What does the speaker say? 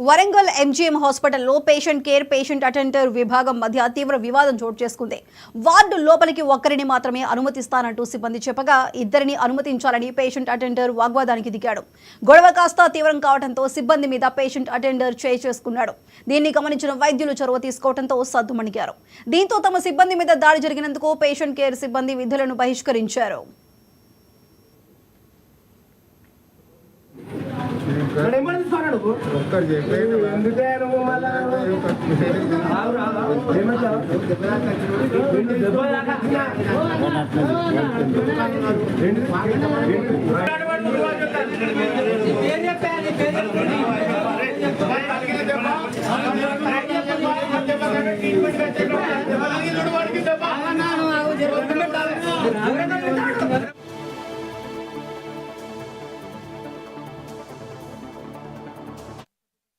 Warangal MGM హాస్పిటల్లో patient care patient attender విభాగం మధ్య తీవ్ర వివాదం చోటు చేసుకుంది. వార్డు లోపలికి ఒక్కరిని మాత్రమే అనుమతిస్తానంటూ సిబ్బంది చెప్పగా ఇద్దరిని అనుమతించాలని పేషెంట్ అటెండర్ వాగ్వాదానికి దిగాడు. గొడవ కాస్త తీవ్రం కావడంతో సిబ్బంది మీద పేషెంట్ అటెండర్ చేయి చేసుకున్నాడు. దీన్ని గమనించిన వైద్యులు చొరవ తీసుకోవడంతో సద్దుమణిగారు. దీంతో తమ సిబ్బంది మీద దాడి జరిగినందుకు పేషెంట్ కేర్ సిబ్బంది విధులను బహిష్కరించారు.